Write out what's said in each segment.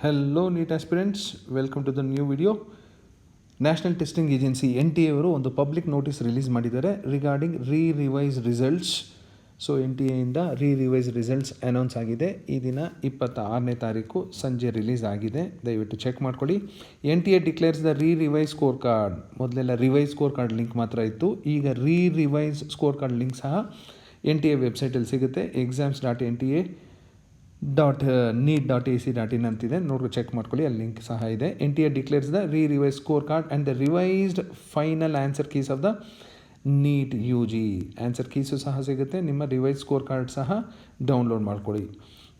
Hello NEET aspirants, welcome to the new video. National testing agency NTA ಅವರು ಒಂದು public notice release ಮಾಡಿದ್ದಾರೆ regarding revise results. So NTA ಇಂದ revise results announce ಆಗಿದೆ. ಈ ದಿನ 26ನೇ ತಾರೀಕು ಸಂಜೆ ರಿಲೀಸ್ ಆಗಿದೆ. ದಯವಿಟ್ಟು ಚೆಕ್ ಮಾಡ್ಕೊಳ್ಳಿ. NTA declares the revise score card. ಮೊದಲೆಲ್ಲ ರಿವೈಸ್ ಸ್ಕೋರ್ ಕಾರ್ಡ್ ಲಿಂಕ್ ಮಾತ್ರ ಇತ್ತು. ಈಗ ರಿವೈಸ್ ಸ್ಕೋರ್ ಕಾರ್ಡ್ ಲಿಂಕ್ ಸಹ NTA ವೆಬ್ಸೈಟಲ್ಲಿ ಸಿಗುತ್ತೆ. exams.nta.neet.ac.in ಅಂತಿದೆ, ನೋಡಿ ಚೆಕ್ ಮಾಡ್ಕೊಳ್ಳಿ, ಅಲ್ಲಿ ಲಿಂಕ್ ಸಹ ಇದೆ. NTA declares the revise score card and the revised final answer keys of the neat UG. Answer keys ಸಹ ಸಿಗುತ್ತೆ. ನಿಮ್ಮ ರಿವೈಸ್ ಸ್ಕೋರ್ ಕಾರ್ಡ್ ಸಹ ಡೌನ್ಲೋಡ್ ಮಾಡ್ಕೊಳ್ಳಿ.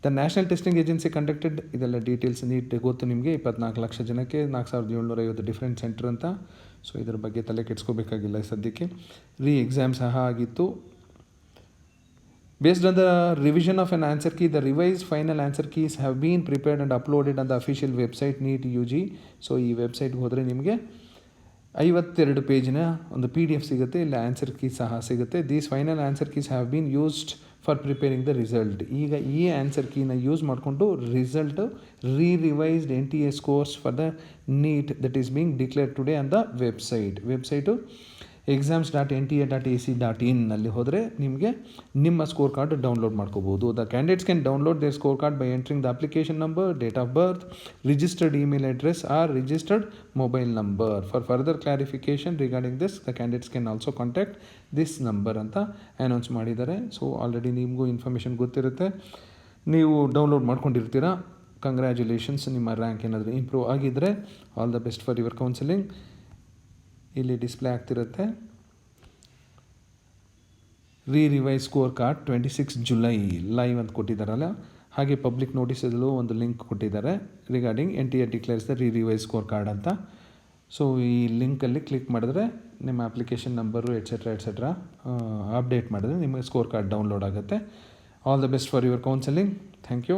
The national testing agency conducted, ಇದೆಲ್ಲ ಡೀಟೇಲ್ಸ್ ನೀಟ್ ಗೊತ್ತು ನಿಮಗೆ. 24 ಲಕ್ಷ ಜನಕ್ಕೆ 4750 ಡಿಫ್ರೆಂಟ್ ಸೆಂಟರ್ ಅಂತ. ಸೊ ಇದ್ರ ಬಗ್ಗೆ ತಲೆ ಕೆಡಿಸ್ಕೋಬೇಕಾಗಿಲ್ಲ ಸದ್ಯಕ್ಕೆ. ಎಕ್ಸಾಮ್ ಸಹ ಆಗಿತ್ತು. Based on the revision of an answer key, the revised final answer keys have been prepared and uploaded on the official website NEET UG. So ಈ ವೆಬ್ಸೈಟ್ಗೆ ಹೋದರೆ ನಿಮಗೆ 52 ಪೇಜಿನ ಒಂದು PDF ಸಿಗುತ್ತೆ. ಇಲ್ಲಿ ಆನ್ಸರ್ ಕೀ ಸಹ ಸಿಗುತ್ತೆ. These final answer keys have been used for preparing the result. ಈಗ ಈ ಆನ್ಸರ್ ಕೀನ ಯೂಸ್ ಮಾಡಿಕೊಂಡು result revised NTA scores for the NEET that is being declare today on the website exams.nta.ac.in ನಲ್ಲಿ ಹೋದರೆ ನಿಮಗೆ ನಿಮ್ಮ ಸ್ಕೋರ್ ಕಾರ್ಡ್ ಡೌನ್ಲೋಡ್ ಮಾಡ್ಕೋಬೋದು. The candidates can download their score card by entering the application number, date of birth, registered email address or registered mobile number. For further clarification regarding this, the candidates can also contact this number ಅಂತ announce ಮಾಡಿದ್ದಾರೆ. So already ನಿಮಗೂ information ಗೊತ್ತಿರುತ್ತೆ, ನೀವು download ಮಾಡ್ಕೊಂಡಿರ್ತೀರಾ. Congratulations, ನಿಮ್ಮ rank ಏನಾದರೂ improve ಆಗಿದ್ದರೆ all the best for your counselling. ಇಲ್ಲಿ display ಆಗ್ತಿರುತ್ತೆ revise score card 26 July live ಅಂತ ಕೊಟ್ಟಿದ್ದಾರಲ್ಲ, ಹಾಗೆ ಪಬ್ಲಿಕ್ ನೋಟಿಸಲ್ಲೂ ಒಂದು ಲಿಂಕ್ ಕೊಟ್ಟಿದ್ದಾರೆ regarding NTA declares the revise score card ಅಂತ. ಸೊ ಈ ಲಿಂಕಲ್ಲಿ ಕ್ಲಿಕ್ ಮಾಡಿದ್ರೆ ನಿಮ್ಮ ಅಪ್ಲಿಕೇಶನ್ ನಂಬರು ಎಟ್ಸೆಟ್ರಾ ಅಪ್ಡೇಟ್ ಮಾಡಿದ್ರೆ ನಿಮಗೆ ಸ್ಕೋರ್ ಕಾರ್ಡ್ ಡೌನ್ಲೋಡ್ ಆಗುತ್ತೆ. All the best for your counselling. Thank you.